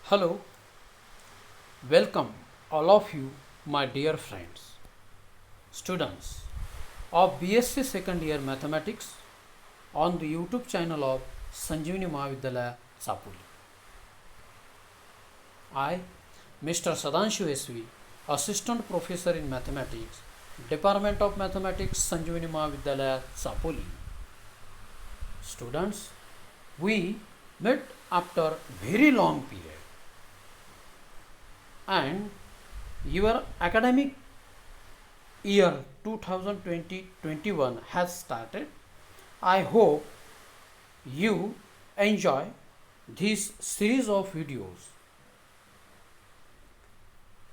Hello, welcome all of you, my dear friends, students of BSc second year mathematics on the YouTube channel of Sanjeevani Mahavidyalaya Sapuli. I, Mr. Sadanshu SV, Assistant Professor in Mathematics, Department of Mathematics, Sanjeevani Mahavidyalaya Sapuli. Students, we met after very long period and your academic year 2020-21 has started. I hope you enjoy this series of videos.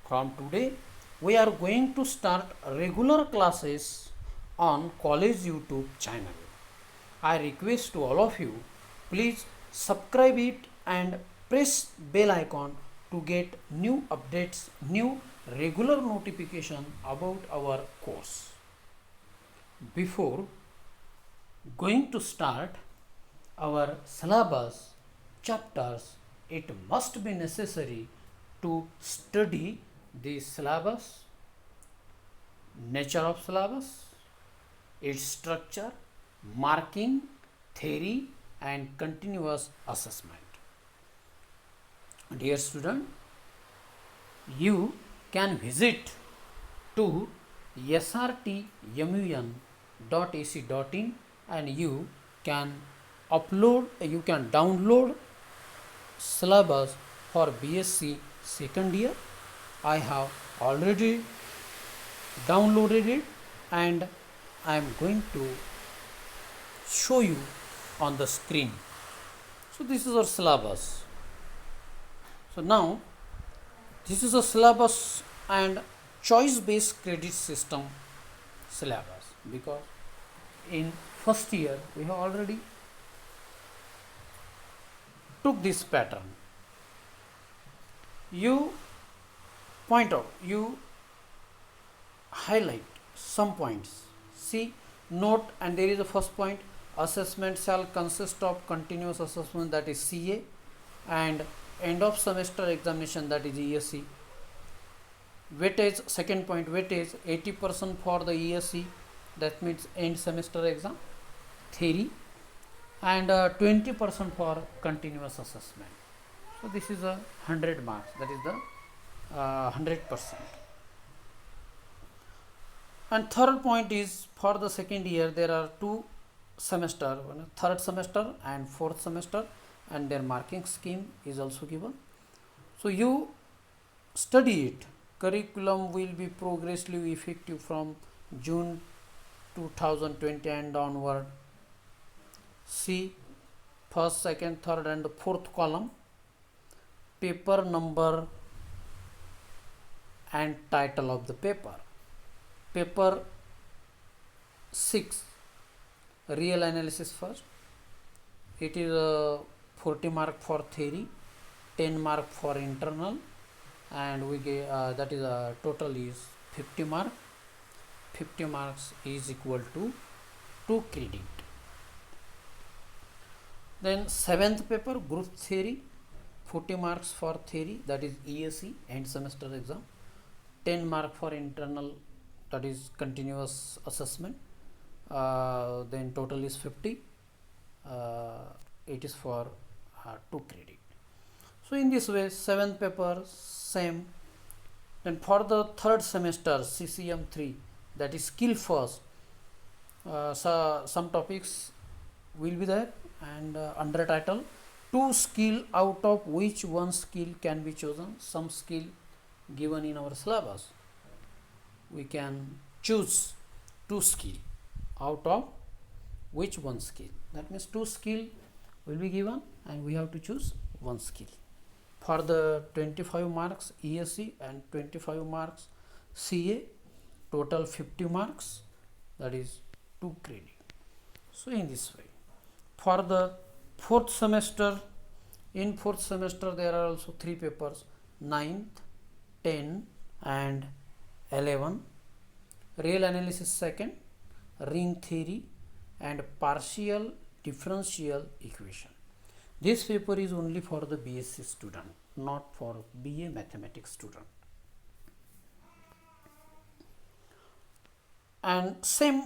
From today, we are going to start regular classes on college YouTube channel. I request to all of you, please subscribe it and press bell icon to get new updates, new regular notification about our course. Before going to start our syllabus chapters, it must be necessary to study the syllabus, nature of syllabus, its structure, marking, theory and continuous assessment. Dear student, you can visit to srtmun.ac.in and you can download syllabus for BSc second year. I have already downloaded it and I am going to show you on the screen. So this is our syllabus. So now this is a syllabus and choice based credit system syllabus, because in first year we have already took this pattern. You point out, you highlight some points. See, note, and there is a first point: assessment shall consist of continuous assessment, that is CA, and end of semester examination, that is ESE. Weightage, second point, weightage 80% for the ESE, that means end semester exam theory, and 20% for continuous assessment. So this is a 100 marks, that is the 100%. And third point is, for the second year there are two semester, third semester and fourth semester, and their marking scheme is also given. So you study it. Curriculum will be progressively effective from June 2020 and onward. See first, second, third and fourth column, paper number and title of the paper. Paper 6, real analysis first. It is 40 mark for theory, 10 mark for internal, and we get that is total is 50 mark. 50 marks is equal to 2 credit. Then seventh paper, group theory, 40 marks for theory, that is ESE, end semester exam, 10 mark for internal, that is continuous assessment, then total is 50. It is for 2 credit. So in this way, seventh paper same. Then for the third semester CCM 3, that is skill first, so some topics will be there, and under title 2 skill, out of which one skill can be chosen. Some skill given in our syllabus, we can choose 2 skill, out of which one skill. That means 2 skill will be given and we have to choose 1 skill. For the 25 marks ESE and 25 marks CA, total 50 marks, that is 2 credit. So in this way, for the fourth semester, in fourth semester there are also 3 papers, 9th, 10 and 11. Real analysis second, ring theory and partial differential equation. This paper is only for the BSc student, not for BA mathematics student. And same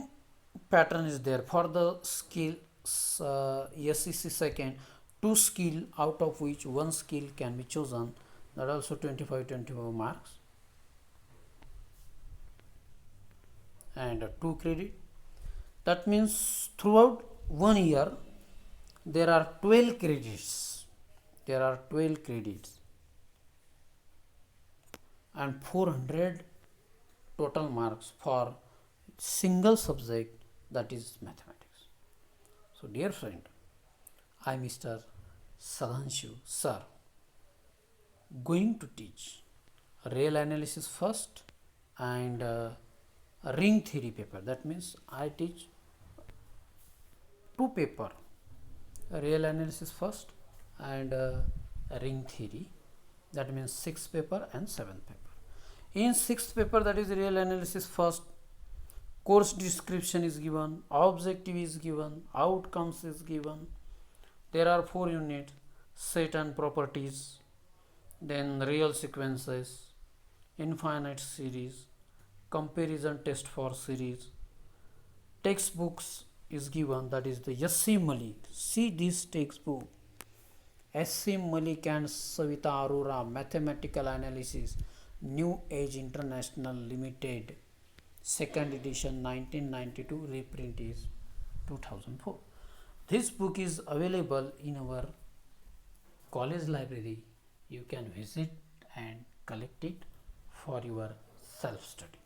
pattern is there for the skill SEC second, 2 skill out of which 1 skill can be chosen, that also 25 marks and 2 credit. That means throughout 1 year there are 12 credits. There are 12 credits and 400 total marks for single subject, that is mathematics. So dear friend, I, Mr. Sadhanshu sir, going to teach real analysis first and ring theory paper. That means I teach 2 paper, real analysis first and ring theory. That means 6th paper and 7th paper. In 6th paper, that is real analysis first, course description is given, objective is given, outcomes is given. There are 4 units: set and properties, then real sequences, infinite series, comparison test for series. Textbooks is given, that is the S.C. Malik. See this textbook, S.C. Malik and Savita Arora, Mathematical Analysis, New Age International Limited, 2nd edition 1992, reprint is 2004. This book is available in our college library. You can visit and collect it for your self-study.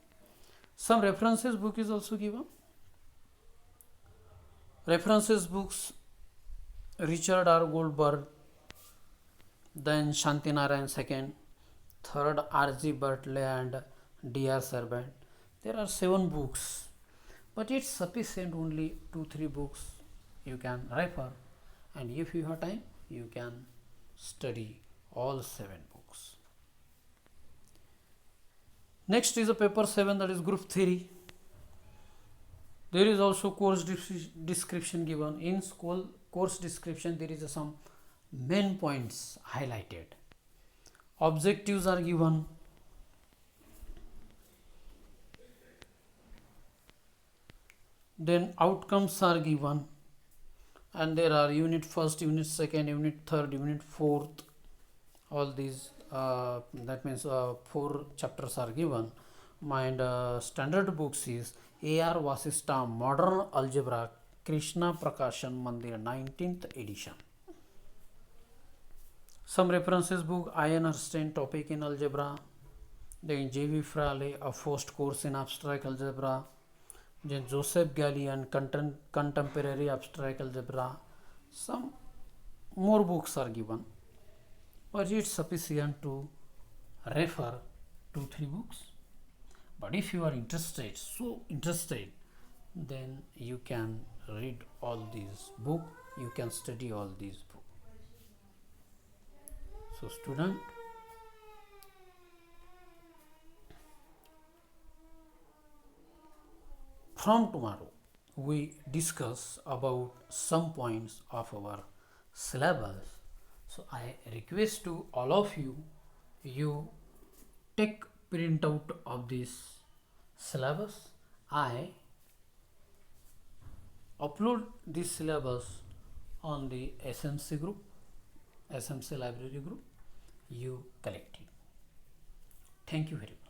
Some references book is also given. References books: Richard R. Goldberg, then Shantinarayan II, third R.G. Bartley and D.R. Servant. There are 7 books, but it's sufficient only 2-3 books you can refer, and if you have time you can study all 7 books. Next is a paper 7, that is group theory. There is also course description given. In school course description there is some main points highlighted. Objectives are given. Then outcomes are given, and there are unit 1st, unit 2nd, unit 3rd, unit 4th. All these that means 4 chapters are given. And standard books is A.R. Vasista, Modern Algebra, Krishna Prakashan Mandir, 19th edition. Some references book: Ian Erskine, Topic in Algebra, then J.V. Fraley, A First Course in Abstract Algebra, then Joseph Gallian, Contemporary Abstract Algebra. Some more books are given, but it's sufficient to refer 2-3 books. But if you are interested, then you can read all these books, you can study all these books. So student, from tomorrow we discuss about some points of our syllabus. So I request to all of you, you take printout of this syllabus. I upload this syllabus on the SMC group, SMC library group. You collect it. Thank you very much.